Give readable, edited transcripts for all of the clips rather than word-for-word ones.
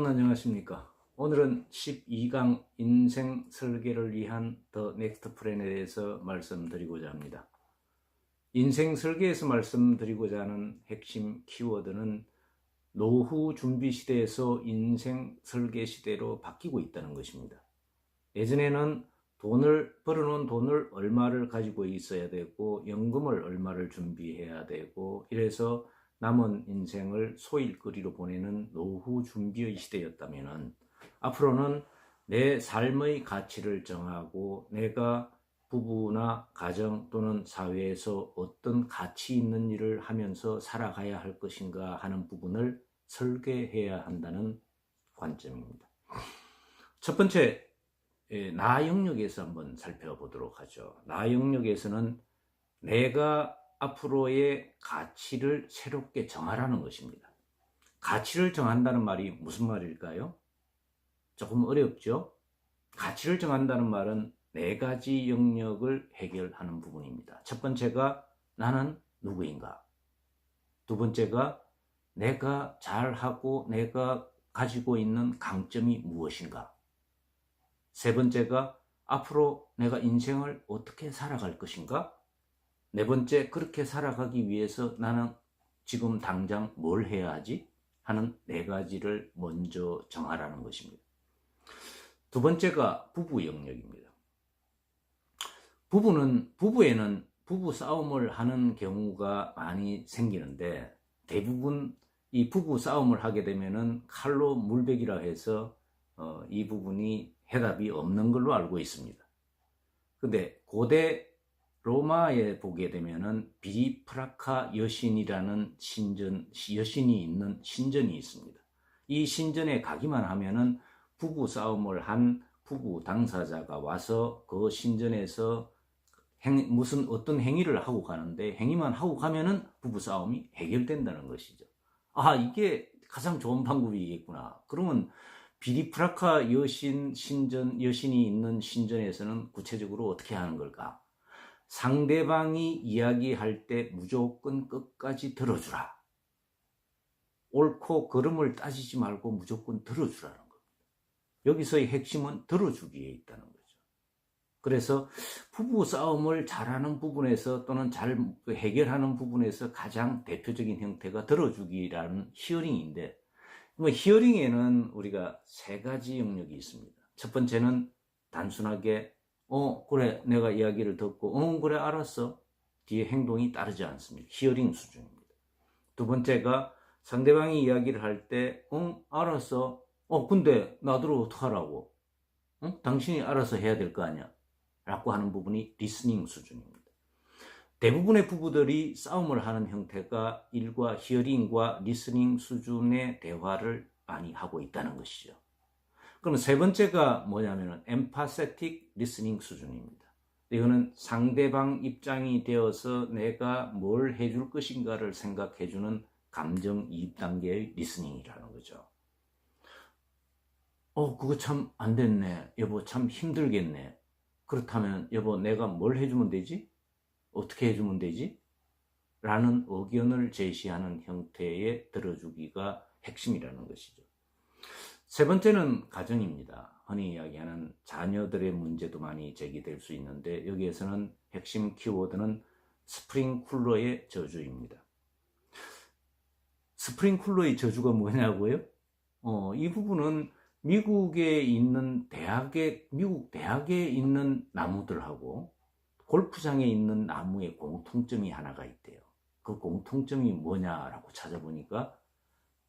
여러분 안녕하십니까? 오늘은 12강 인생 설계를 위한 더 넥스트 플랜에 대해서 말씀드리고자 합니다. 인생 설계에서 말씀드리고자 하는 핵심 키워드는 노후 준비 시대에서 인생 설계 시대로 바뀌고 있다는 것입니다. 예전에는 벌어놓은 돈을 얼마를 가지고 있어야 되고 연금을 얼마를 준비해야 되고 이래서 남은 인생을 소일거리로 보내는 노후 준비의 시대였다면 앞으로는 내 삶의 가치를 정하고 내가 부부나 가정 또는 사회에서 어떤 가치 있는 일을 하면서 살아가야 할 것인가 하는 부분을 설계해야 한다는 관점입니다. 첫 번째, 나 영역에서 한번 살펴보도록 하죠. 나 영역에서는 내가 앞으로의 가치를 새롭게 정하라는 것입니다. 가치를 정한다는 말이 무슨 말일까요? 조금 어렵죠? 가치를 정한다는 말은 네 가지 영역을 해결하는 부분입니다. 첫 번째가 나는 누구인가? 두 번째가 내가 잘하고 내가 가지고 있는 강점이 무엇인가? 세 번째가 앞으로 내가 인생을 어떻게 살아갈 것인가? 네 번째, 그렇게 살아가기 위해서 나는 지금 당장 뭘 해야 하지? 하는 네 가지를 먼저 정하라는 것입니다. 두 번째가 부부 영역입니다. 부부에는 부부 싸움을 하는 경우가 많이 생기는데 대부분 이 부부 싸움을 하게 되면은 칼로 물베기라 해서 이 부분이 해답이 없는 걸로 알고 있습니다. 근데 고대 로마에 보게 되면은 비리프라카 여신이라는 여신이 있는 신전이 있습니다. 이 신전에 가기만 하면은 부부 싸움을 한 부부 당사자가 와서 그 신전에서 무슨 어떤 행위를 하고 가는데 행위만 하고 가면은 부부 싸움이 해결된다는 것이죠. 아, 이게 가장 좋은 방법이겠구나. 그러면 비리프라카 여신이 있는 신전에서는 구체적으로 어떻게 하는 걸까? 상대방이 이야기할 때 무조건 끝까지 들어주라. 옳고 그름을 따지지 말고 무조건 들어주라는 겁니다. 여기서의 핵심은 들어주기에 있다는 거죠. 그래서 부부 싸움을 잘하는 부분에서 또는 잘 해결하는 부분에서 가장 대표적인 형태가 들어주기라는 히어링인데, 히어링에는 우리가 세 가지 영역이 있습니다. 첫 번째는 단순하게 그래, 내가 이야기를 듣고 그래, 알았어. 뒤에 행동이 따르지 않습니다. 히어링 수준입니다. 두 번째가 상대방이 이야기를 할 때 알았어. 근데 나더러 어떡하라고? 당신이 알아서 해야 될 거 아니야? 라고 하는 부분이 리스닝 수준입니다. 대부분의 부부들이 싸움을 하는 형태가 일과 히어링과 리스닝 수준의 대화를 많이 하고 있다는 것이죠. 그럼 세 번째가 뭐냐면은 empathetic listening 수준입니다. 이거는 상대방 입장이 되어서 내가 뭘 해줄 것인가를 생각해주는 감정이입 단계의 리스닝이라는 거죠. 그거 참 안 됐네. 여보, 참 힘들겠네. 그렇다면 여보, 내가 뭘 해주면 되지? 어떻게 해주면 되지? 라는 의견을 제시하는 형태의 들어주기가 핵심이라는 것이죠. 세 번째는 가정입니다. 흔히 이야기하는 자녀들의 문제도 많이 제기될 수 있는데 여기에서는 핵심 키워드는 스프링쿨러의 저주입니다. 스프링쿨러의 저주가 뭐냐고요? 이 부분은 미국 대학에 있는 나무들하고 골프장에 있는 나무의 공통점이 하나가 있대요. 그 공통점이 뭐냐라고 찾아보니까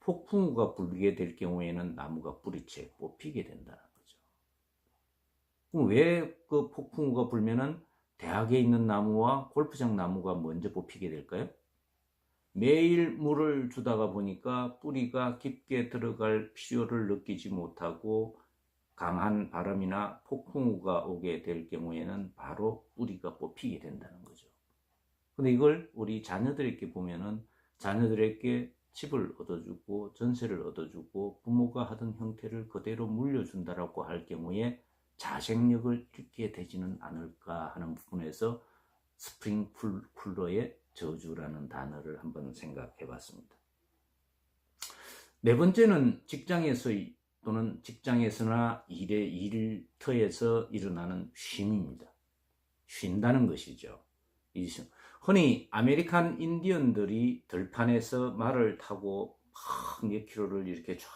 폭풍우가 불게 될 경우에는 나무가 뿌리채 뽑히게 된다는 거죠. 그럼 왜 그 폭풍우가 불면은 대학에 있는 나무와 골프장 나무가 먼저 뽑히게 될까요? 매일 물을 주다가 보니까 뿌리가 깊게 들어갈 필요를 느끼지 못하고 강한 바람이나 폭풍우가 오게 될 경우에는 바로 뿌리가 뽑히게 된다는 거죠. 근데 이걸 우리 자녀들에게 보면은 자녀들에게 집을 얻어주고 전세를 얻어주고 부모가 하던 형태를 그대로 물려준다라고 할 경우에 자생력을 잃게 되지는 않을까 하는 부분에서 스프링쿨러의 저주라는 단어를 한번 생각해 봤습니다. 네 번째는 직장에서의 또는 직장에서나 일터에서 일어나는 쉼입니다. 쉰다는 것이죠. 흔히 아메리칸 인디언들이 들판에서 말을 타고 막 몇 킬로를 이렇게 쫙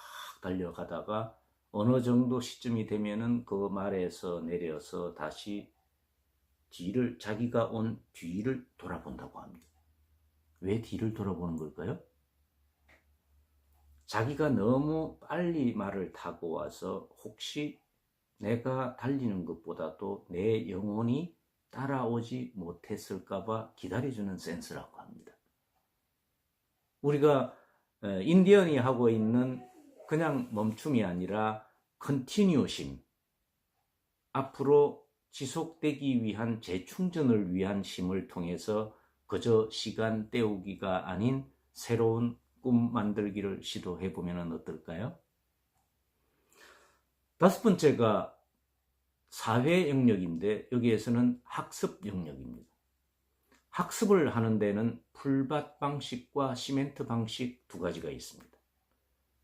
달려가다가 어느 정도 시점이 되면은 그 말에서 내려서 다시 자기가 온 뒤를 돌아본다고 합니다. 왜 뒤를 돌아보는 걸까요? 자기가 너무 빨리 말을 타고 와서 혹시 내가 달리는 것보다도 내 영혼이 따라오지 못했을까봐 기다려주는 센스라고 합니다. 우리가 인디언이 하고 있는 그냥 멈춤이 아니라 컨티뉴심, 앞으로 지속되기 위한 재충전을 위한 힘을 통해서 그저 시간 때우기가 아닌 새로운 꿈 만들기를 시도해 보면 어떨까요? 다섯 번째가 사회 영역인데 여기에서는 학습 영역입니다. 학습을 하는 데는 풀밭 방식과 시멘트 방식 두 가지가 있습니다.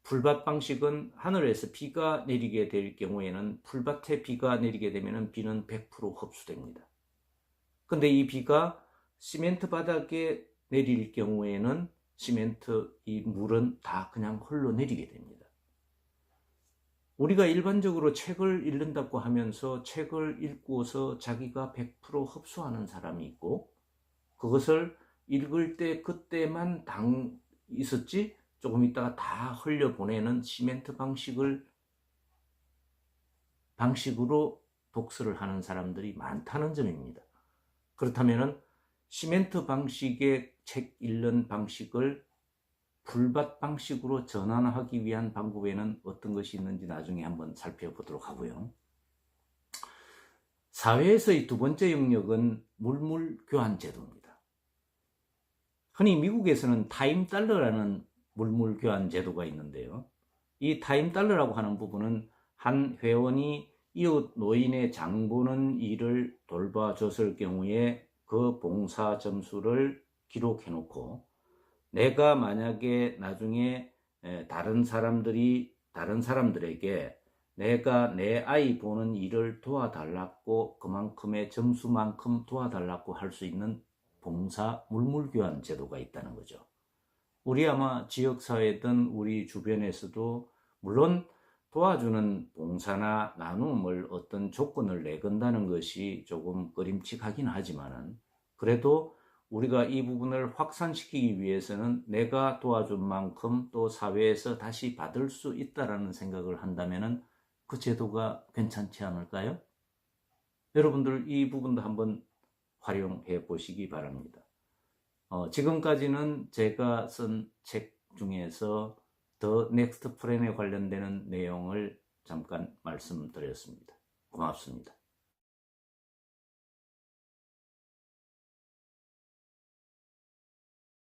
풀밭 방식은 하늘에서 비가 내리게 될 경우에는 풀밭에 비가 내리게 되면 비는 100% 흡수됩니다. 근데 이 비가 시멘트 바닥에 내릴 경우에는 이 물은 다 그냥 흘러내리게 됩니다. 우리가 일반적으로 책을 읽는다고 하면서 책을 읽고서 자기가 100% 흡수하는 사람이 있고 그것을 읽을 때 그때만 있었지 조금 있다가 다 흘려보내는 시멘트 방식으로 독서를 하는 사람들이 많다는 점입니다. 그렇다면 시멘트 방식의 책 읽는 방식을 풀밭 방식으로 전환하기 위한 방법에는 어떤 것이 있는지 나중에 한번 살펴보도록 하고요. 사회에서의 두 번째 영역은 물물교환 제도입니다. 흔히 미국에서는 타임 달러라는 물물교환 제도가 있는데요. 이 타임 달러라고 하는 부분은 한 회원이 이웃 노인의 장 보는 일을 돌봐줬을 경우에 그 봉사 점수를 기록해 놓고 내가 만약에 나중에 다른 사람들에게 내가 내 아이 보는 일을 도와달라고 그만큼의 점수만큼 도와달라고 할 수 있는 봉사 물물교환 제도가 있다는 거죠. 우리 아마 지역사회든 우리 주변에서도 물론 도와주는 봉사나 나눔을 어떤 조건을 내건다는 것이 조금 꺼림칙하긴 하지만은 그래도 우리가 이 부분을 확산시키기 위해서는 내가 도와준 만큼 또 사회에서 다시 받을 수 있다라는 생각을 한다면은 그 제도가 괜찮지 않을까요? 여러분들 이 부분도 한번 활용해 보시기 바랍니다. 지금까지는 제가 쓴 책 중에서 더 넥스트 플랜에 관련되는 내용을 잠깐 말씀드렸습니다. 고맙습니다.